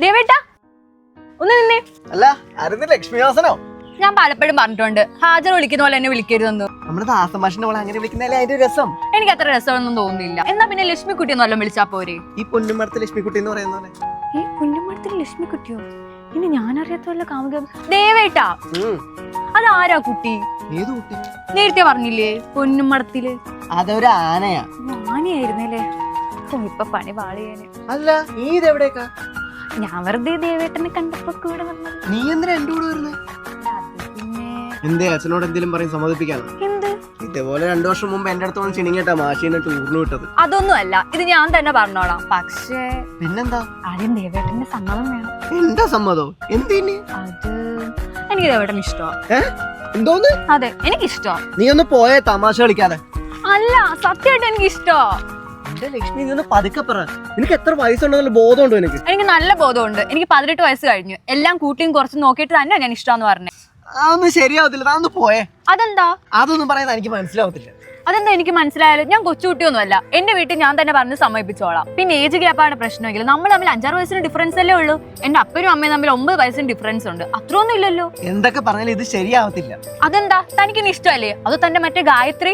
ദേവേട്ടാ ഒന്ന് നിന്നേ. അല്ല ആരെന്ന് ലക്ഷ്മിവാസനോ? ഞാൻ പലപ്പോഴും പറഞ്ഞിട്ടുണ്ട് ഹാജർ വിളിക്കുന്ന പോലെ എന്നെ വിളിക്കരുതെന്ന്. നമ്മുടെ ദാസമാഷിന്റെ മോളെ അങ്ങനെ വിളിക്കുന്നതല്ലേ അതിന്റെ രസം. എനിക്ക് അത്ര രസമൊന്നും തോന്നുന്നില്ല. എന്നാ പിന്നെ ലക്ഷ്മിക്കുട്ടി എന്നല്ലോ വിളിച്ചാ പോരെ? ഈ പൊന്നുമടത്ത് ലക്ഷ്മിക്കുട്ടി എന്ന് പറയുന്ന ഈ പുന്നമടത്തിൽ ലക്ഷ്മിക്കുട്ടിയോ? ഇനി ഞാനറിയാത്ത വല്ല കാമുക. ദേവേട്ടാ അതാരാ കുട്ടി? ഏത് കുട്ടി? നേരത്തെ പറഞ്ഞില്ലേ പൊന്നുമടത്തില് അതൊരു ആനയാ. ആനയായിരുന്നല്ലേ? ഇപ്പൊ പണി പാളിയേനെ. അല്ല നീ ഇതെവിടേക്കാ? ഞാൻ വെറുതെ ദേവേട്ടനെ കണ്ടപ്പോ കൂടെ വന്നത്. നീ എന്തിനാ എന്റെ കൂടെ വരുന്നത്? പിന്നെ എന്തേ അച്ഛനോട് എന്തെങ്കിലും പറയും സമ്മതിപ്പിക്കാനോ? എന്ത്? ഇതേപോലെ 2 വർഷം മുമ്പ് എന്റെ അടുത്തോളം ചിണിങ്ങിട്ടാ മാഷീനെ ടൂറിന് വിട്ടത്. അതൊന്നും അല്ല, ഇത് ഞാൻ തന്നെ പറഞ്ഞോളാം. പക്ഷേ പിന്നെന്താ? ആദ്യം ദേവേട്ടന്റെ സമ്മതം വേണം. എന്താ സമ്മതോ? എന്തിന്? അത് എനിക്ക് ദേവേട്ടന് ഇഷ്ടമാ. എന്തോന്ന്? അതെ എനിക്കിഷ്ടമാ. നീ ഒന്ന് പോയേ തമാശ കളിക്കാതെ. അല്ല സത്യമായിട്ട് എനിക്ക് ഇഷ്ടമാ. എന്റെ ലക്ഷ്മി നീ ഒന്ന് പതുക്കെ പറ. നിനക്ക് എത്ര വയസ്സുണ്ടെന്നുള്ള ബോധമുണ്ടോ? എനിക്ക് നല്ല ബോധമുണ്ട്. എനിക്ക് 18 വയസ്സ് കഴിഞ്ഞു. എല്ലാം കൂട്ടിയും കുറച്ച് നോക്കിയിട്ട് തന്നെ ഞാൻ ഇഷ്ടമാന്ന് പറഞ്ഞേ. അതൊന്നും ശരിയാവത്തില്ല. താന്ന് പോയേ. അതെന്താ? അതൊന്നും പറയുന്നത് എനിക്ക് മനസ്സിലാവത്തില്ല. അതെന്താ എനിക്ക് മനസ്സിലായാലും? ഞാൻ കൊച്ചുകുട്ടിയൊന്നുമല്ല. എന്റെ വീട്ടിൽ ഞാൻ തന്നെ പറഞ്ഞ് സമ്മതിപ്പിച്ചോളാം. പിന്നെ ഏജ് ഗ്യാപ്പാണ് പ്രശ്നമെങ്കിൽ നമ്മൾ തമ്മിൽ 5-6 വയസ്സിന് ഡിഫറൻസ് അല്ലേ ഉള്ളൂ. എന്റെ അപ്പനും അമ്മയും തമ്മിൽ 9 വയസ്സിന് ഡിഫറൻസ് ഉണ്ട്. അത്രയൊന്നും ഇല്ലല്ലോ. എന്തൊക്കെ പറഞ്ഞാലും ഇത് ശരിയാവത്തില്ല. അതെന്താ? തനിക്കിനി ഇഷ്ടമല്ലേ? അത് തന്റെ മറ്റേ ഗായത്രി